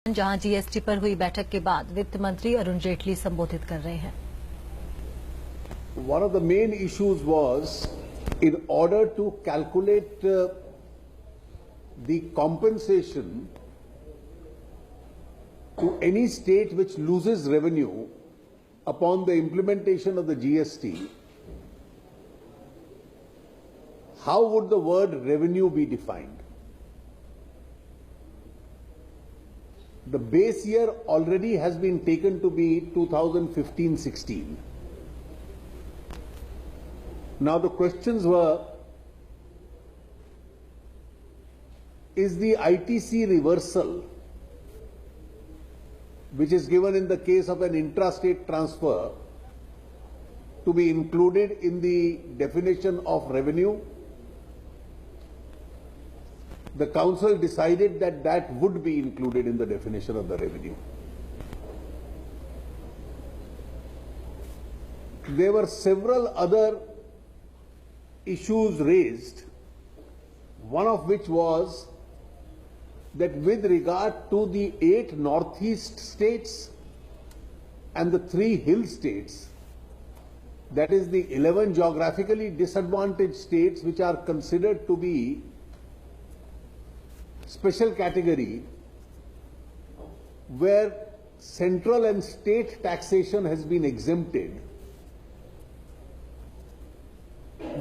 जहां जीएसटी पर हुई बैठक के बाद वित्त मंत्री अरुण जेटली संबोधित कर रहे हैं। One of the main issues was in order to calculate the compensation to any state which loses revenue upon the implementation of the GST, how would the word revenue be defined? The base year already has been taken to be 2015-16. Now the questions were, is the ITC reversal, which is given in the case of an intrastate transfer, to be included in the definition of revenue? The Council decided that that would be included in the definition of the revenue. There were several other issues raised, one of which was that with regard to the 8 northeast states and the 3 hill states, that is the 11 geographically disadvantaged states which are considered to be special category, where central and state taxation has been exempted,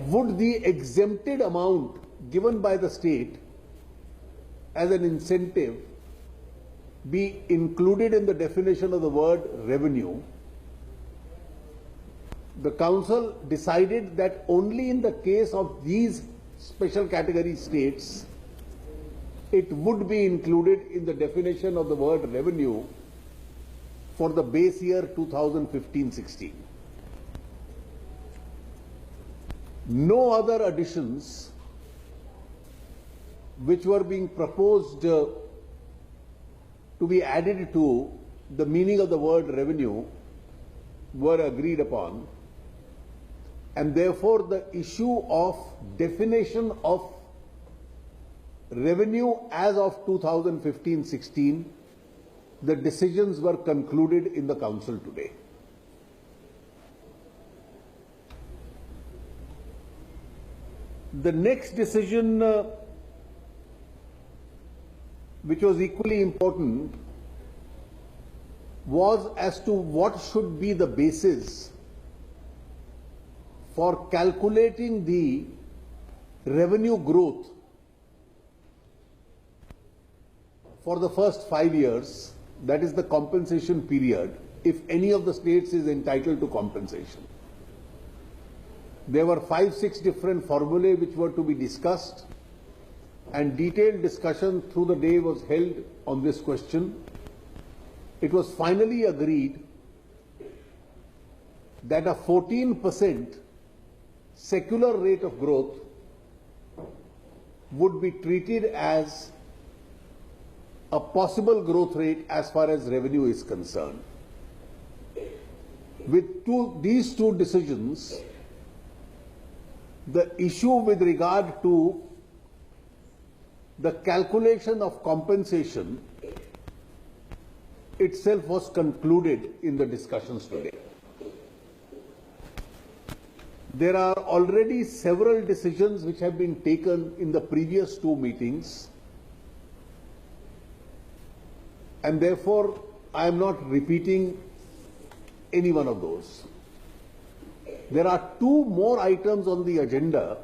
would the exempted amount given by the state as an incentive be included in the definition of the word revenue? The Council decided that only in the case of these special category states it would be included in the definition of the word revenue for the base year 2015-16. No other additions which were being proposed to be added to the meaning of the word revenue were agreed upon, and therefore the issue of definition of revenue as of 2015-16, the decisions were concluded in the Council today. The next decision, which was equally important, was as to what should be the basis for calculating the revenue growth for the first 5 years, that is the compensation period, if any of the states is entitled to compensation. There were 5-6 different formulae which were to be discussed, and detailed discussion through the day was held on this question. It was finally agreed that a 14% secular rate of growth would be treated as a possible growth rate as far as revenue is concerned. With these two decisions, the issue with regard to the calculation of compensation itself was concluded in the discussions today. There are already several decisions which have been taken in the previous 2 meetings, and therefore I am not repeating any one of those. There are 2 more items on the agenda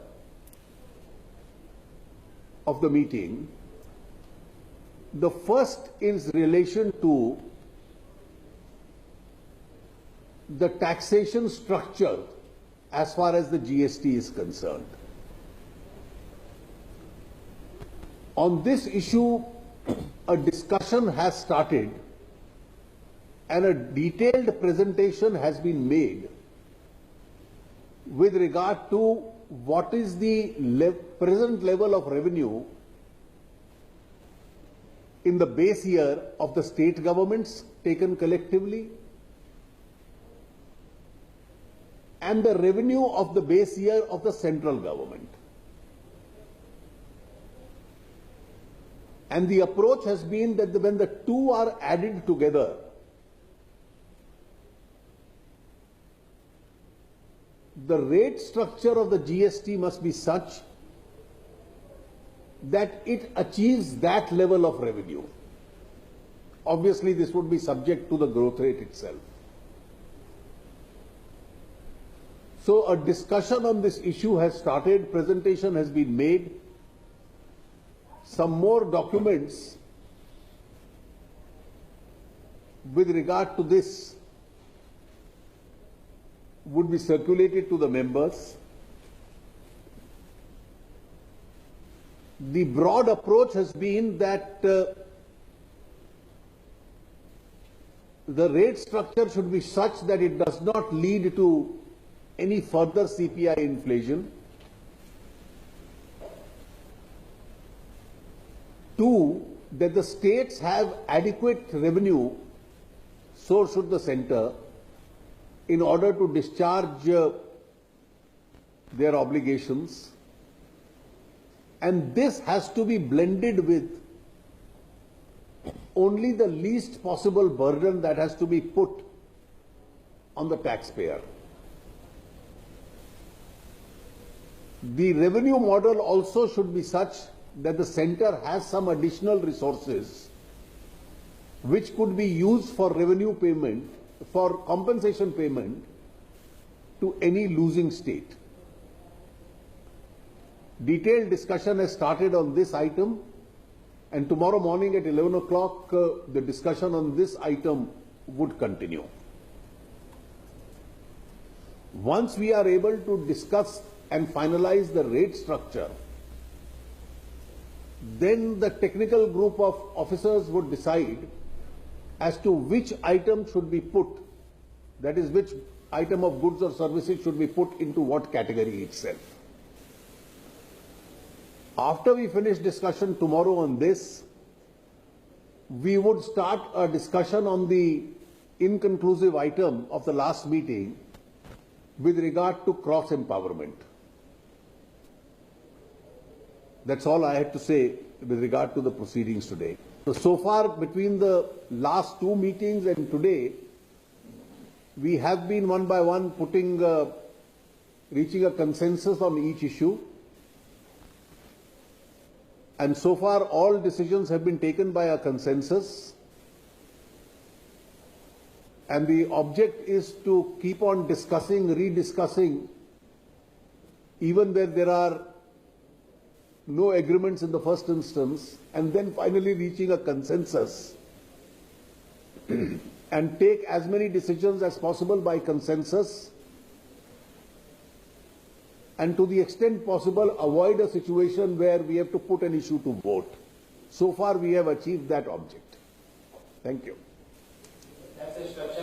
of the meeting. The first is relation to the taxation structure as far as the GST is concerned. On this issue, a discussion has started and a detailed presentation has been made with regard to what is the present level of revenue in the base year of the state governments taken collectively and the revenue of the base year of the central government. And the approach has been that when the two are added together, the rate structure of the GST must be such that it achieves that level of revenue. Obviously, this would be subject to the growth rate itself. So a discussion on this issue has started, presentation has been made. Some more documents with regard to this would be circulated to the members. The broad approach has been that the rate structure should be such that it does not lead to any further CPI inflation. Two, that the states have adequate revenue, so should the centre, in order to discharge their obligations. And this has to be blended with only the least possible burden that has to be put on the taxpayer. The revenue model also should be such that the centre has some additional resources which could be used for revenue payment, for compensation payment to any losing state. Detailed discussion has started on this item, and tomorrow morning at 11 o'clock the discussion on this item would continue. Once we are able to discuss and finalize the rate structure, then the technical group of officers would decide as to which item should be put, that is, which item of goods or services should be put into what category itself. After we finish discussion tomorrow on this, we would start a discussion on the inconclusive item of the last meeting with regard to cross-empowerment. That's all I had to say with regard to the proceedings today. So far, between the last two meetings and today, we have been one by one reaching a consensus on each issue. And so far, all decisions have been taken by a consensus. And the object is to keep on discussing, rediscussing, even where there are no agreements in the first instance, and then finally reaching a consensus and take as many decisions as possible by consensus, and to the extent possible avoid a situation where we have to put an issue to vote. So far we have achieved that object. Thank you. That's the instruction.